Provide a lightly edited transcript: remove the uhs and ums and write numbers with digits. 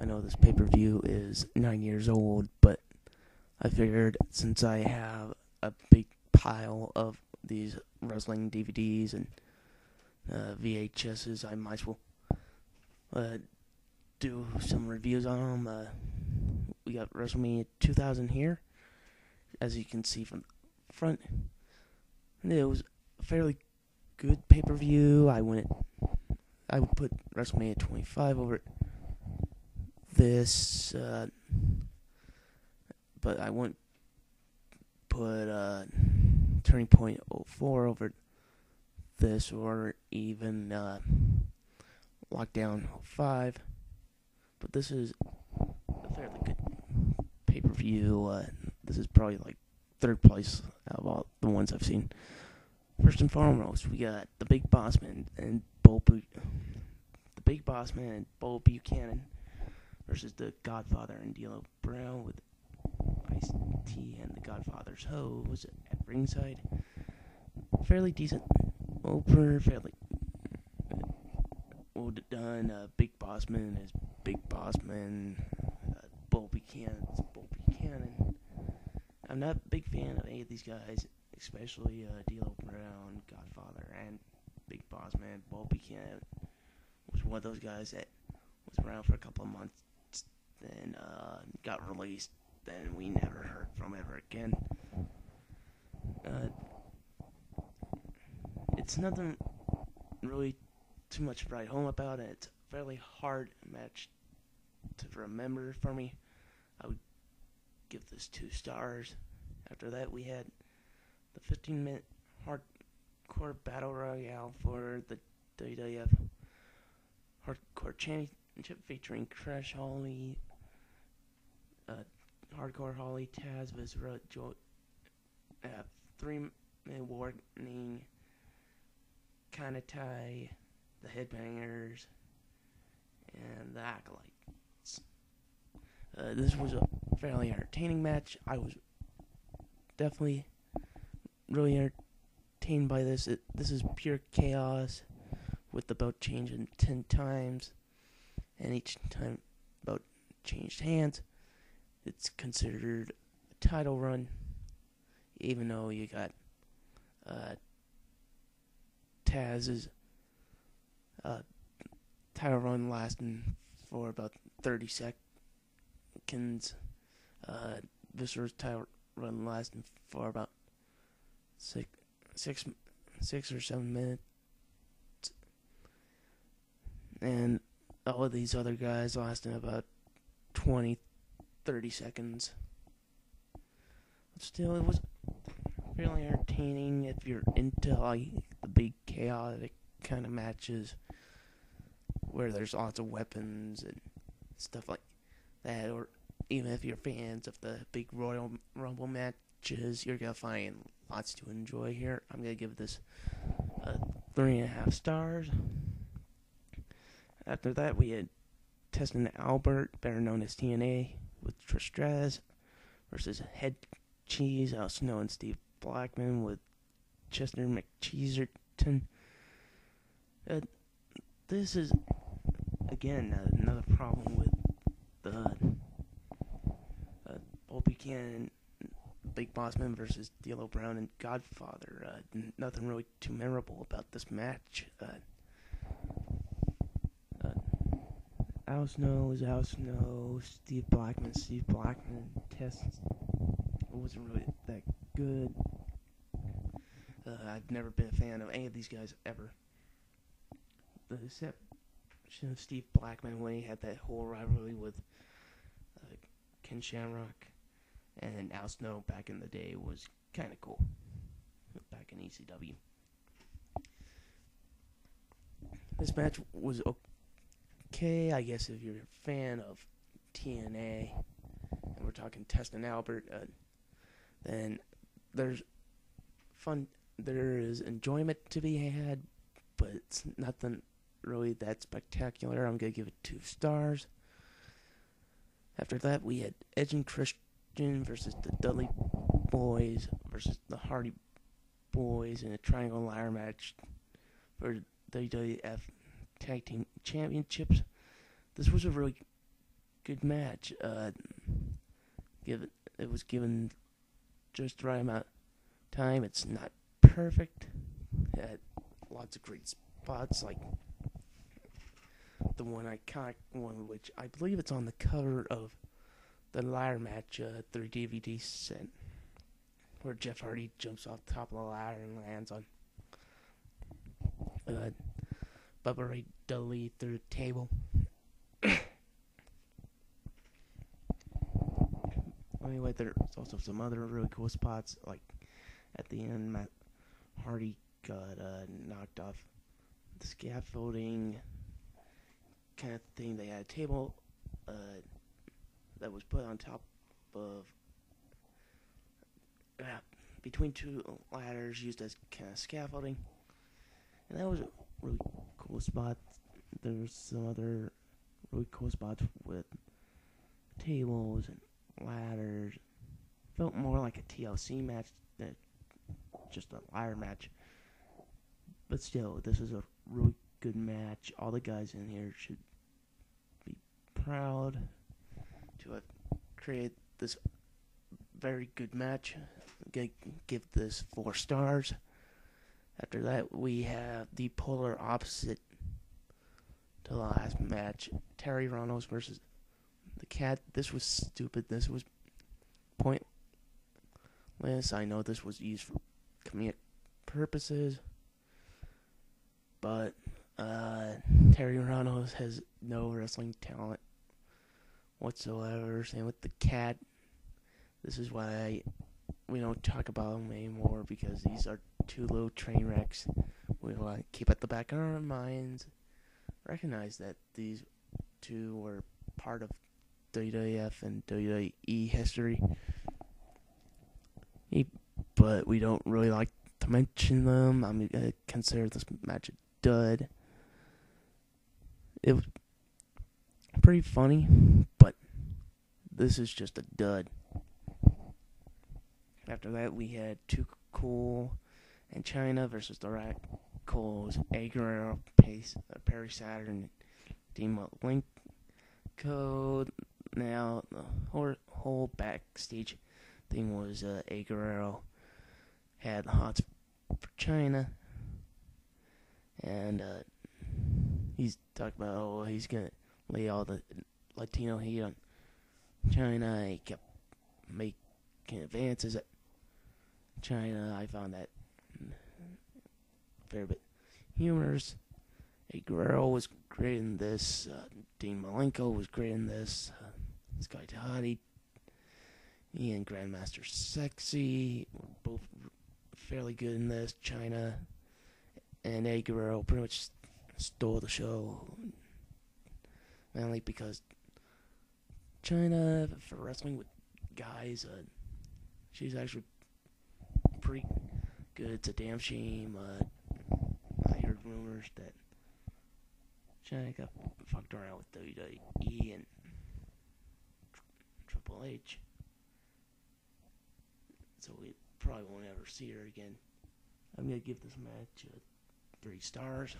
I know this pay-per-view is 9 years old, but I figured since I have a big pile of these wrestling DVDs and VHSs, I might as well do some reviews on them. We got Wrestlemania 2000 here, as you can see from the front. And it was a fairly good pay-per-view. I would put WrestleMania 25 over this, but I wouldn't put Turning Point 04 over this, or even Lockdown 05. But this is a fairly good pay-per-view. This is probably like third place out of all the ones I've seen. First and foremost, we got the Big Boss Man and Buchanan versus the Godfather and D'Lo Brown, with Ice-T and the Godfather's hose at ringside. Fairly decent opener, fairly well done. Big Boss Man is Big Boss Man. Buchanan is Buchanan. I'm not a big fan of any of these guys, especially D'Lo Brown, Godfather, and Big Boss Man. Buchanan was one of those guys that was around for a couple of months, then got released, then we never heard from ever again. It's nothing really too much to write home about it. It's a fairly hard match to remember for me. I would give this 2 stars. After that, we had the 15-minute hardcore battle royale for the WWF Hardcore Championship, featuring Crash Holly, Hardcore Holly, Tazz, Viscera, 3-minute warning, Kinda Tie, the Headbangers, and the Acolytes. This was a fairly entertaining match. I was definitely really entertained by this. This is pure chaos, with the belt changing 10 times, and each time the belt changed hands. It's considered a title run, even though you got Tazz's title run lasting for about 30 seconds. Viscera's title run lasting for about six or 7 minutes. And all of these other guys lasting about 20, 30 seconds. But still, it was really entertaining if you're into like the big chaotic kind of matches where there's lots of weapons and stuff like that, or even if you're fans of the big Royal Rumble matches, you're gonna find lots to enjoy here. I'm gonna give this 3.5 stars. After that, we had Testin Albert, better known as TNA, with Tazz versus Head Cheese, also known as Steve Blackman, with Chester McCheeserton. This is, again, another problem with the Buchanan, Big Boss Man versus D'Lo Brown and Godfather. Nothing really too memorable about this match. Al Snow is Al Snow. Steve Blackman. Test wasn't really that good. I've never been a fan of any of these guys ever. The exception of Steve Blackman, when he had that whole rivalry with Ken Shamrock and Al Snow back in the day, was kind of cool. Back in ECW. This match was okay, I guess, if you're a fan of TNA, and we're talking Testin Albert, then there is enjoyment to be had, but it's nothing really that spectacular. I'm going to give it 2 stars. After that, we had Edge and Christian versus the Dudley Boyz versus the Hardy Boyz in a triangle ladder match for the WWF Tag Team Championships. This was a really good match. It was given just the right amount of time. It's not perfect. It had lots of great spots, like the one iconic one, which I believe it's on the cover of the ladder match 3 DVD set, where Jeff Hardy jumps off the top of the ladder and lands on Bubba Ray Dudley through the table. Anyway, there's also some other really cool spots, like at the end, Matt Hardy got knocked off the scaffolding kind of thing. They had a table that was put on top of between 2 ladders used as kind of scaffolding, and that was a really cool spot. There's some other really cool spots with tables and ladders. Felt more like a TLC match than just a ladder match, but still, this is a really good match. All the guys in here should be proud to have created this very good match. I'm gonna give this 4 stars. After that, we have the polar opposite to the last match, Terri Runnels versus the Cat. This was stupid. This was pointless. I know this was used for comedic purposes, but Terri Runnels has no wrestling talent whatsoever. Same with the Cat. This is why we don't talk about them anymore, because these are 2 little train wrecks. We want to keep at the back of our minds, recognize that these 2 were part of WWF and WWE history, but we don't really like to mention them. I'm going to consider this match a dud. It was pretty funny, but this is just a dud. After that, we had Too Cool and China versus the Radicals, A. Guerrero, Perry Saturn, Dean Malenko. Now, the whole backstage thing was A. Guerrero had the hots for China, and he's talking about, he's going to lay all the Latino heat on China. He kept making advances at China. I found that a fair bit humorous. A. Guerrero was great in this. Dean Malenko was great in this. Sky Tahati and Grandmaster Sexy were both fairly good in this. China and A. Guerrero pretty much stole the show, mainly because China, for wrestling with guys, she's actually pretty good. It's a damn shame. I heard rumors that China got fucked around with WWE and Triple H, so we probably won't ever see her again. I'm gonna give this match 3 stars.